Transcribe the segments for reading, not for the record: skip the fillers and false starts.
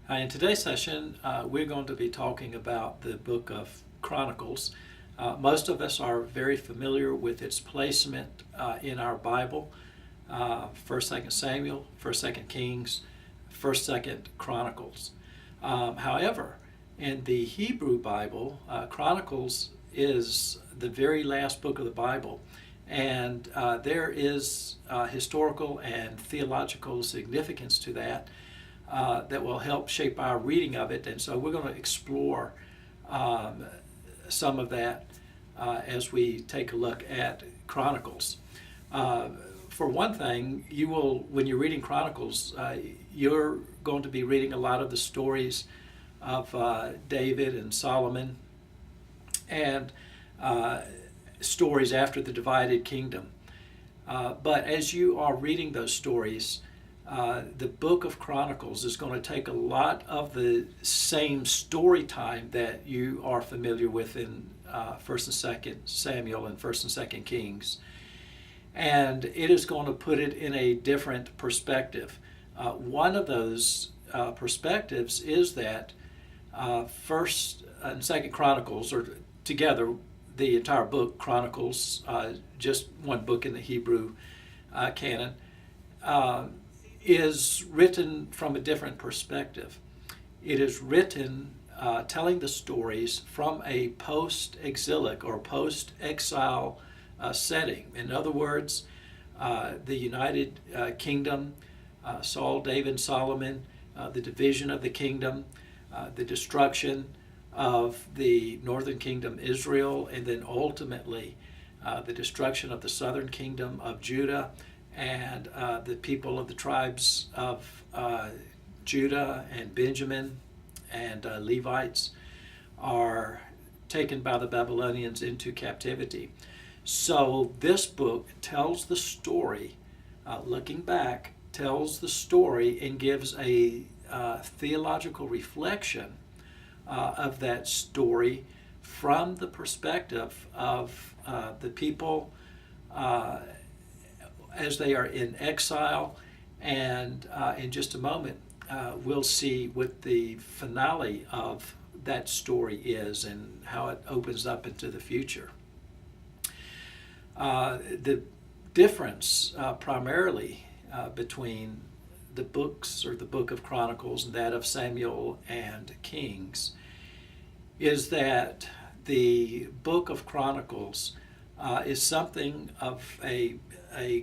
In today's session, we're going to be talking about the book of Chronicles. Most of us are very familiar with its placement in our Bible. 1st, 2nd Samuel, 1st, 2nd Kings, 1st, 2nd Chronicles. However, in the Hebrew Bible, Chronicles is the very last book of the Bible. And there is historical and theological significance to that. That will help shape our reading of it. And so we're going to explore some of that as we take a look at Chronicles. For one thing, when you're reading Chronicles, you're going to be reading a lot of the stories of David and Solomon and stories after the divided kingdom. But as you are reading those stories, the book of Chronicles is going to take a lot of the same story time that you are familiar with in 1st and 2nd Samuel and 1st and 2nd Kings. And it is going to put it in a different perspective. One of those perspectives is that 1st and 2nd Chronicles, or together the entire book, Chronicles, just one book in the Hebrew canon, is written from a different perspective. It is written telling the stories from a post-exilic or post-exile setting. In other words, the United Kingdom, Saul, David, Solomon, the division of the kingdom, the destruction of the northern kingdom, Israel, and then ultimately the destruction of the southern kingdom of Judah, and the people of the tribes of Judah and Benjamin and Levites are taken by the Babylonians into captivity. So this book tells the story, looking back, tells the story and gives a theological reflection of that story from the perspective of the people as they are in exile. And in just a moment, we'll see what the finale of that story is and how it opens up into the future. The difference primarily between the books, or the book of Chronicles, and that of Samuel and Kings, is that the book of Chronicles is something of a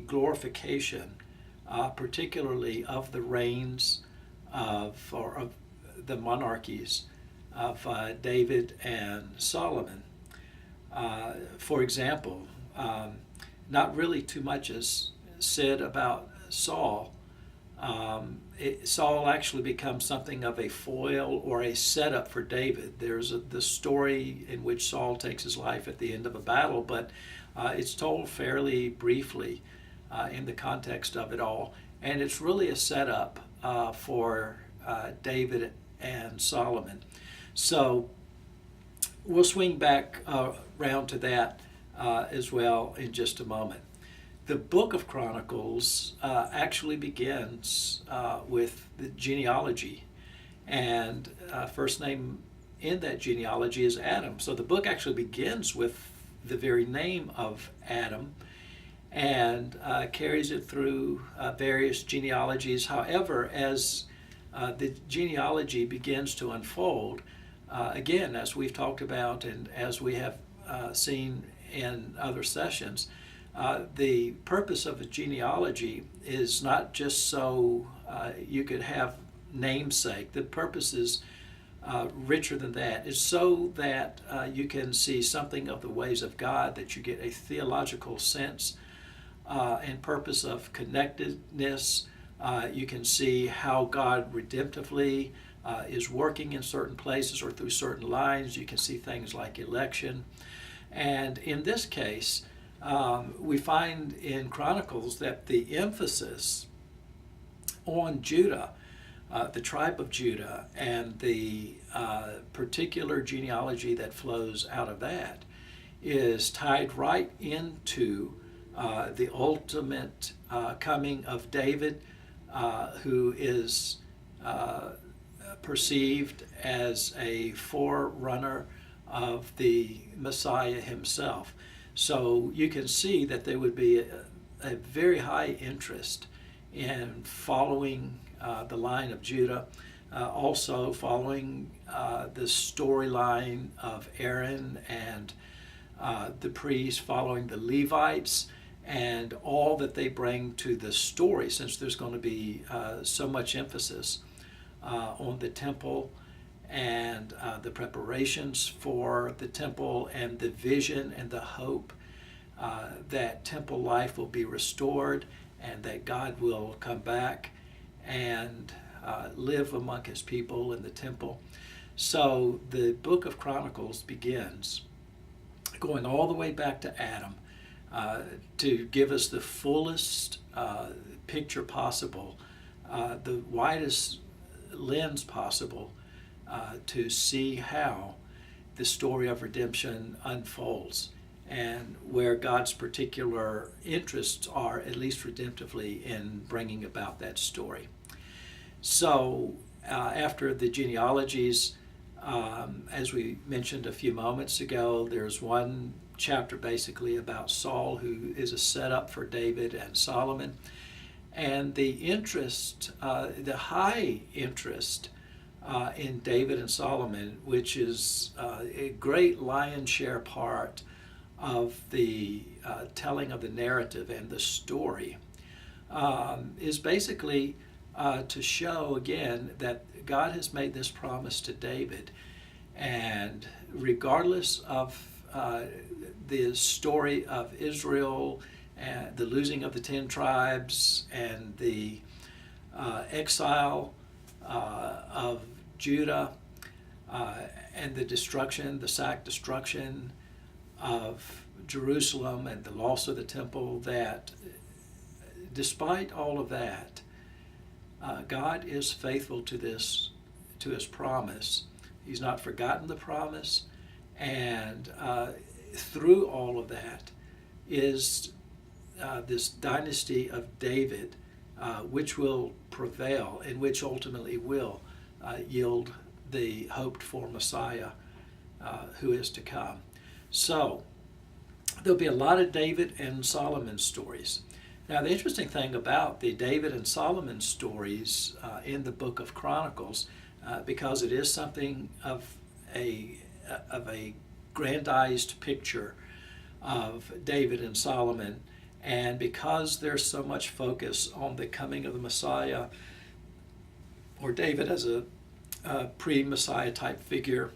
glorification, particularly of the reigns of the monarchies of David and Solomon. For example, not really too much is said about Saul. Saul actually becomes something of a foil or a setup for David. There's the story in which Saul takes his life at the end of a battle, but it's told fairly briefly in the context of it all. And it's really a setup for David and Solomon. So we'll swing back around to that as well in just a moment. The book of Chronicles actually begins with the genealogy, and first name in that genealogy is Adam. So the book actually begins with the very name of Adam and carries it through various genealogies. However, as the genealogy begins to unfold, again, as we've talked about and as we have seen in other sessions, the purpose of a genealogy is not just so you could have namesake. The purpose is richer than that. It's so that you can see something of the ways of God, that you get a theological sense and purpose of connectedness. You can see how God redemptively is working in certain places or through certain lines. You can see things like election. And in this case, we find in Chronicles that the emphasis on Judah, the tribe of Judah, and the particular genealogy that flows out of that is tied right into the ultimate coming of David, who is perceived as a forerunner of the Messiah himself. So you can see that there would be a very high interest in following the line of Judah, also following the storyline of Aaron and the priests, following the Levites, and all that they bring to the story, since there's going to be so much emphasis on the temple and the preparations for the temple and the vision and the hope that temple life will be restored and that God will come back and live among his people in the temple. So the book of Chronicles begins going all the way back to Adam to give us the fullest picture possible, the widest lens possible to see how the story of redemption unfolds and where God's particular interests are, at least redemptively, in bringing about that story. So after the genealogies, as we mentioned a few moments ago, there's one chapter basically about Saul, who is a setup for David and Solomon. And the interest, the high interest in David and Solomon, which is a great lion's share part of the telling of the narrative and the story, is basically to show again that God has made this promise to David, and regardless of the story of Israel and the losing of the 10 tribes and the exile of Judah and the destruction, the destruction of Jerusalem and the loss of the temple, that despite all of that, God is faithful to his promise. He's not forgotten the promise, and through all of that is this dynasty of David, which will prevail and which ultimately will yield the hoped for Messiah who is to come. So there'll be a lot of David and Solomon stories. Now, the interesting thing about the David and Solomon stories in the Book of Chronicles, because it is something of a grandized picture of David and Solomon, and because there's so much focus on the coming of the Messiah, or David as a pre-Messiah type figure,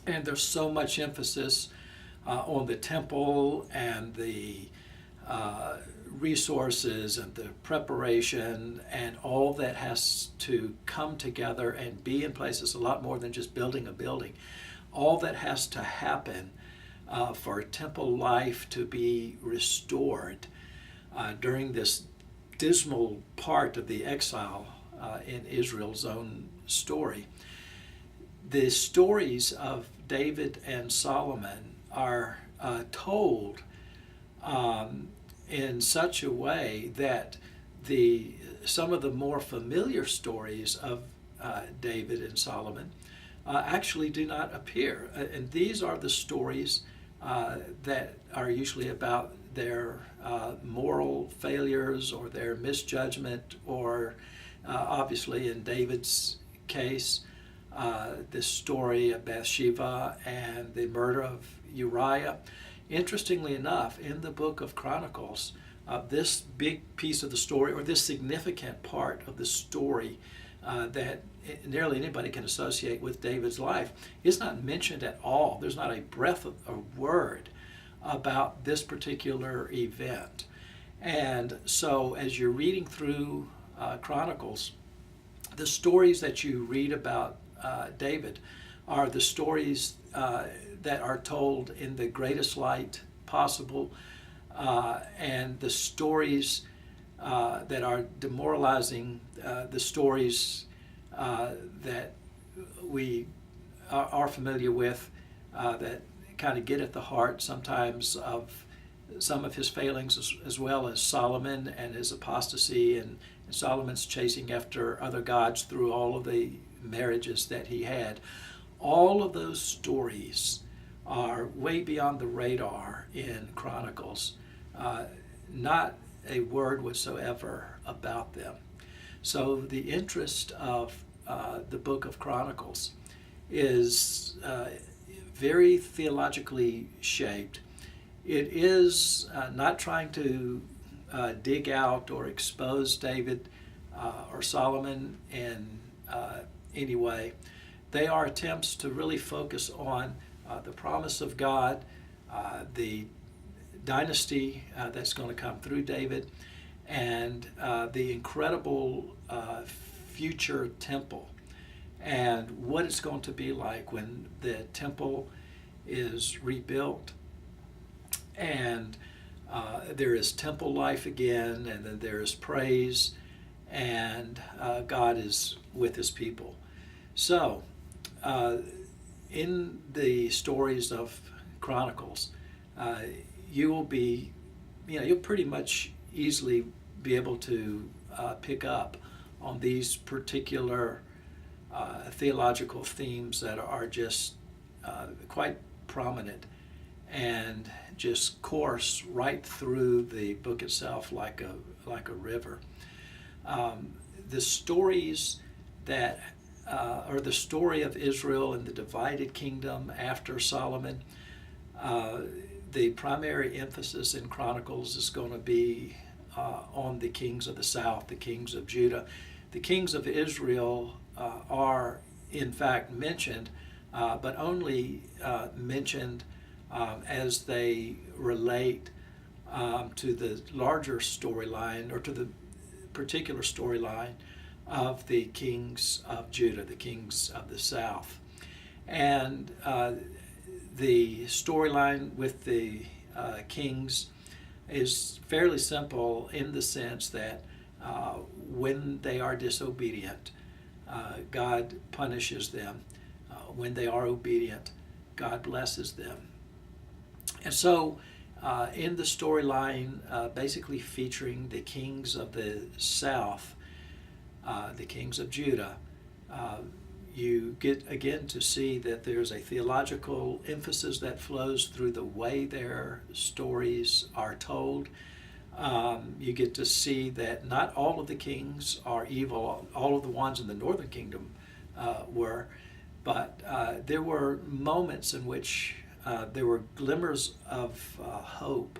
and there's so much emphasis on the temple and the resources and the preparation and all that has to come together and be in place. It's a lot more than just building a building. All that has to happen for temple life to be restored during this dismal part of the exile in Israel's own story. The stories of David and Solomon are told in such a way that some of the more familiar stories of David and Solomon actually do not appear. And these are the stories that are usually about their moral failures or their misjudgment, or obviously in David's case, the story of Bathsheba and the murder of Uriah. Interestingly enough, in the Book of Chronicles, this big piece of the story, or this significant part of the story that nearly anybody can associate with David's life, is not mentioned at all. There's not a breath of a word about this particular event. And so as you're reading through Chronicles, the stories that you read about David are the stories that are told in the greatest light possible, and the stories that are demoralizing, the stories that we are familiar with, that kind of get at the heart sometimes of some of his failings, as well as Solomon and his apostasy Solomon's chasing after other gods through all of the marriages that he had. All of those stories are way beyond the radar in Chronicles. Not a word whatsoever about them. So the interest of the book of Chronicles is very theologically shaped. It is not trying to dig out or expose David or Solomon in any way. They are attempts to really focus on the promise of God, the dynasty that's going to come through David, and the incredible future temple, and what it's going to be like when the temple is rebuilt, and there is temple life again, and then there is praise, and God is with his people. So, in the stories of Chronicles, you'll pretty much easily be able to pick up on these particular theological themes that are just quite prominent and just course right through the book itself like a river. The stories that or the story of Israel and the divided kingdom after Solomon, the primary emphasis in Chronicles is going to be on the kings of the south, the kings of Judah. The kings of Israel are in fact mentioned, but only mentioned as they relate to the larger storyline, or to the particular storyline of the kings of Judah, the kings of the south. And the storyline with the kings is fairly simple in the sense that when they are disobedient, God punishes them. When they are obedient, God blesses them. And so in the storyline, basically featuring the kings of the south, the kings of Judah, you get again to see that there's a theological emphasis that flows through the way their stories are told. You get to see that not all of the kings are evil. All of the ones in the northern kingdom were, but there were moments in which there were glimmers of hope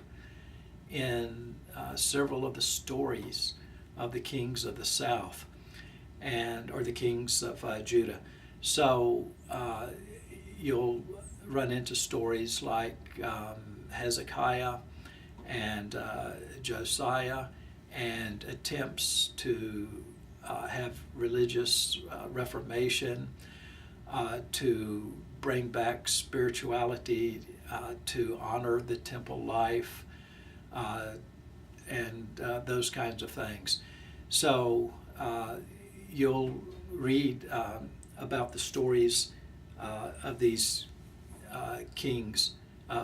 in several of the stories of the kings of the south, or the kings of Judah. So you'll run into stories like Hezekiah and Josiah, and attempts to have religious reformation, to bring back spirituality, to honor the temple life, and those kinds of things. So you'll read about the stories of these kings,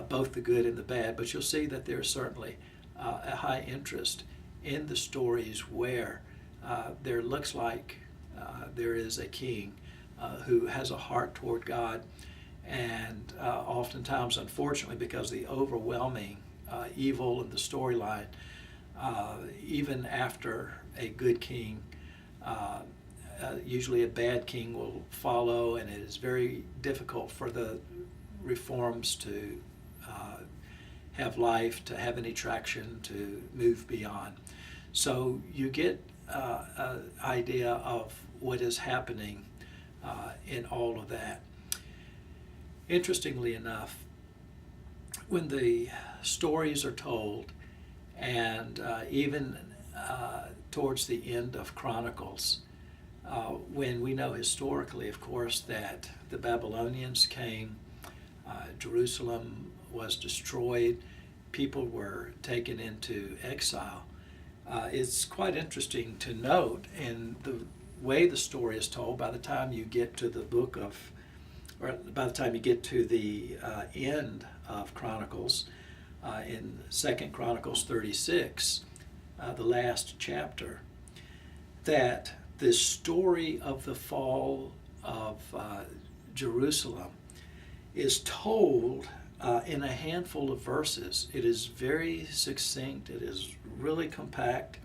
both the good and the bad, but you'll see that there's certainly a high interest in the stories where there looks like there is a king who has a heart toward God, and oftentimes, unfortunately, because the overwhelming evil in the storyline, even after a good king, usually a bad king will follow, and it is very difficult for the reforms to have life, to have any traction, to move beyond. So you get an idea of what is happening in all of that. Interestingly enough, when the stories are told, and even towards the end of Chronicles, when we know historically, of course, that the Babylonians came, Jerusalem was destroyed, people were taken into exile. It's quite interesting to note in the way the story is told. By the time you get to the by the time you get to the end of Chronicles, in 2 Chronicles 36, the last chapter, that the story of the fall of Jerusalem is told in a handful of verses. It is very succinct, it is really compact,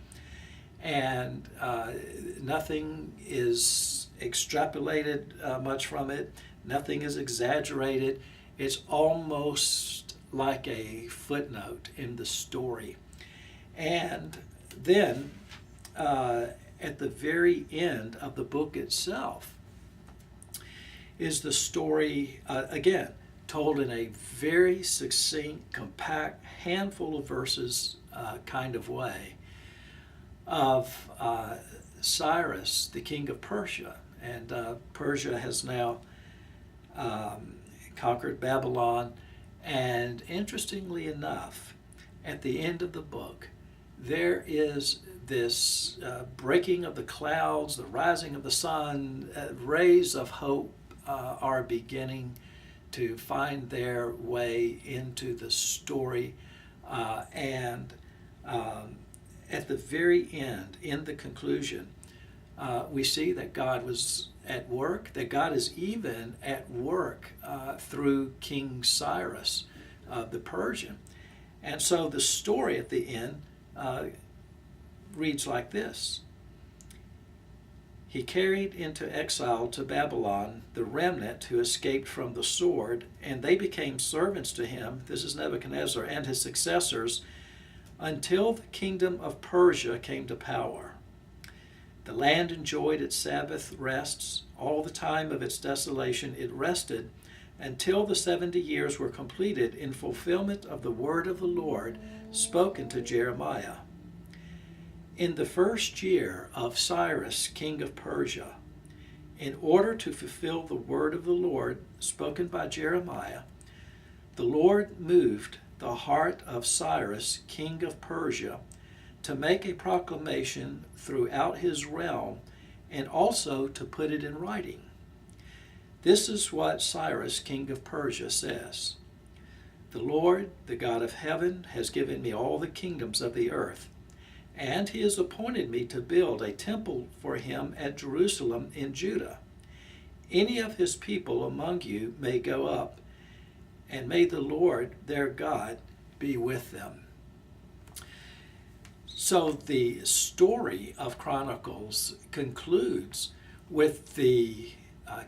and nothing is extrapolated much from it, nothing is exaggerated. It's almost like a footnote in the story. And then at the very end of the book itself is the story, again, told in a very succinct, compact, handful of verses kind of way, of Cyrus, the king of Persia. And Persia has now conquered Babylon. And interestingly enough, at the end of the book, there is this breaking of the clouds, the rising of the sun, rays of hope are beginning to find their way into the story. And at the very end, in the conclusion, we see that God was at work, that God is even at work through King Cyrus, the Persian. And so the story at the end reads like this. He carried into exile to Babylon the remnant who escaped from the sword, and they became servants to him, this is Nebuchadnezzar, and his successors, until the kingdom of Persia came to power. The land enjoyed its Sabbath rests. All the time of its desolation it rested until the 70 years were completed in fulfillment of the word of the Lord spoken to Jeremiah. In the first year of Cyrus, king of Persia, in order to fulfill the word of the Lord spoken by Jeremiah, the Lord moved the heart of Cyrus, king of Persia, to make a proclamation throughout his realm and also to put it in writing. This is what Cyrus, king of Persia, says. The Lord, the God of heaven, has given me all the kingdoms of the earth, and he has appointed me to build a temple for him at Jerusalem in Judah. Any of his people among you may go up, and may the Lord, their God, be with them. So the story of Chronicles concludes with the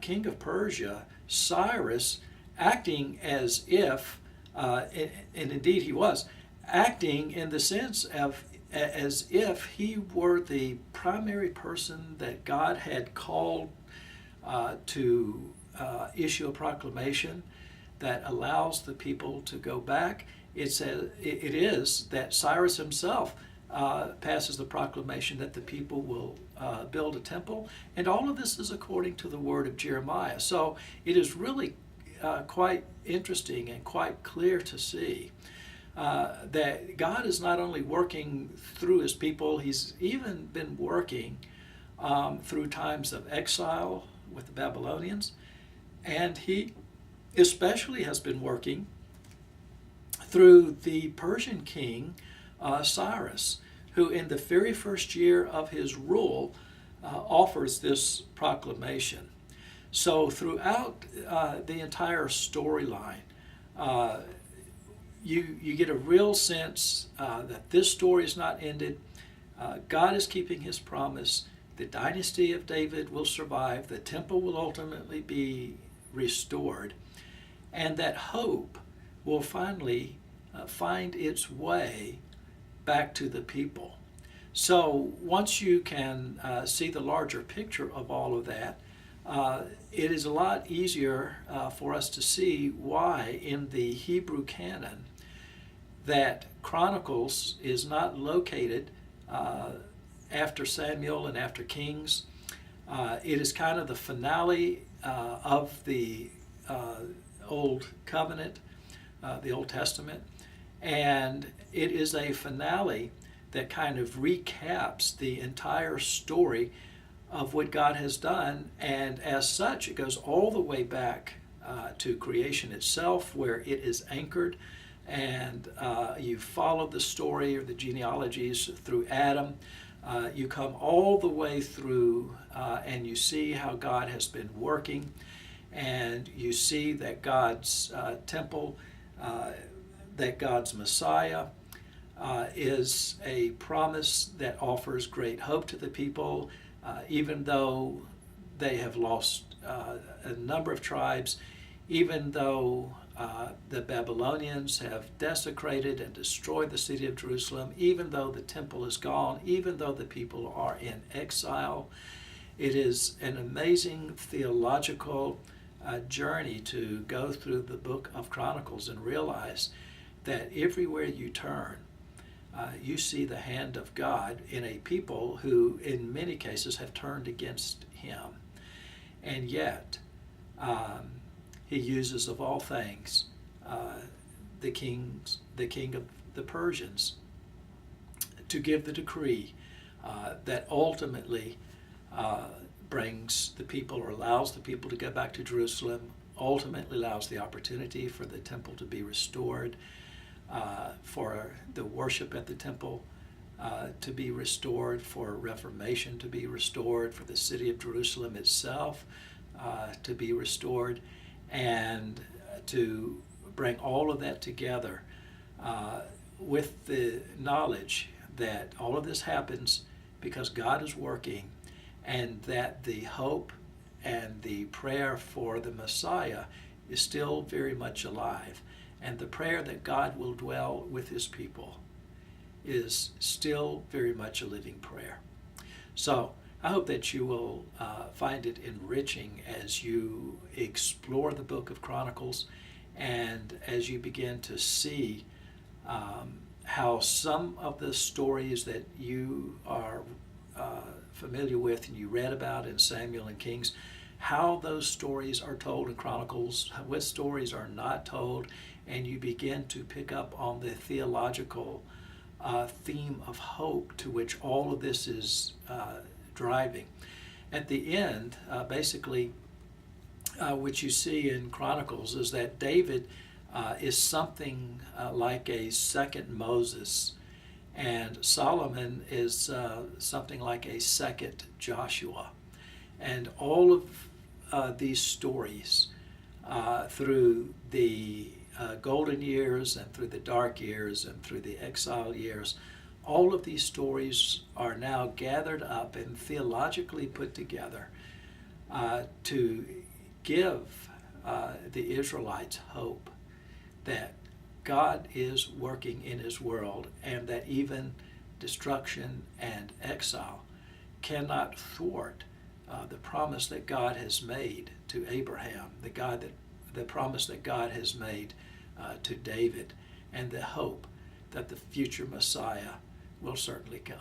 king of Persia, Cyrus, acting as if, and indeed he was, acting in the sense of as if he were the primary person that God had called to issue a proclamation that allows the people to go back. It is that Cyrus himself passes the proclamation that the people will build a temple, and all of this is according to the word of Jeremiah. So it is really quite interesting and quite clear to see that God is not only working through his people, he's even been working through times of exile with the Babylonians, and he especially has been working through the Persian king Cyrus, who in the very first year of his rule offers this proclamation. So throughout the entire storyline, you get a real sense that this story is not ended. God is keeping his promise. The dynasty of David will survive. The temple will ultimately be restored. And that hope will finally find its way back to the people. So once you can see the larger picture of all of that, it is a lot easier for us to see why in the Hebrew canon that Chronicles is not located after Samuel and after Kings. It is kind of the finale of the Old Covenant, the Old Testament, and it is a finale that kind of recaps the entire story of what God has done, and as such it goes all the way back to creation itself, where it is anchored, and you follow the story or the genealogies through Adam, You come all the way through and you see how God has been working, and you see that God's temple, that God's Messiah is a promise that offers great hope to the people, even though they have lost a number of tribes, even though the Babylonians have desecrated and destroyed the city of Jerusalem, even though the temple is gone, even though the people are in exile. It is an amazing theological journey to go through the Book of Chronicles and realize that everywhere you turn, you see the hand of God in a people who, in many cases, have turned against Him. And yet, He uses, of all things, the king of the Persians to give the decree that ultimately brings the people, or allows the people to go back to Jerusalem, ultimately allows the opportunity for the temple to be restored, for the worship at the temple to be restored, for Reformation to be restored, for the city of Jerusalem itself to be restored, and to bring all of that together with the knowledge that all of this happens because God is working, and that the hope and the prayer for the Messiah is still very much alive. And the prayer that God will dwell with His people is still very much a living prayer. So I hope that you will find it enriching as you explore the Book of Chronicles, and as you begin to see how some of the stories that you are familiar with and you read about in Samuel and Kings, how those stories are told in Chronicles, what stories are not told, and you begin to pick up on the theological theme of hope to which all of this is driving. At the end, basically, what you see in Chronicles is that David is something like a second Moses, and Solomon is something like a second Joshua. And all of these stories through the golden years and through the dark years and through the exile years, all of these stories are now gathered up and theologically put together to give the Israelites hope that God is working in His world, and that even destruction and exile cannot thwart the promise that God has made to Abraham, the promise that God has made to David, and the hope that the future Messiah will certainly come.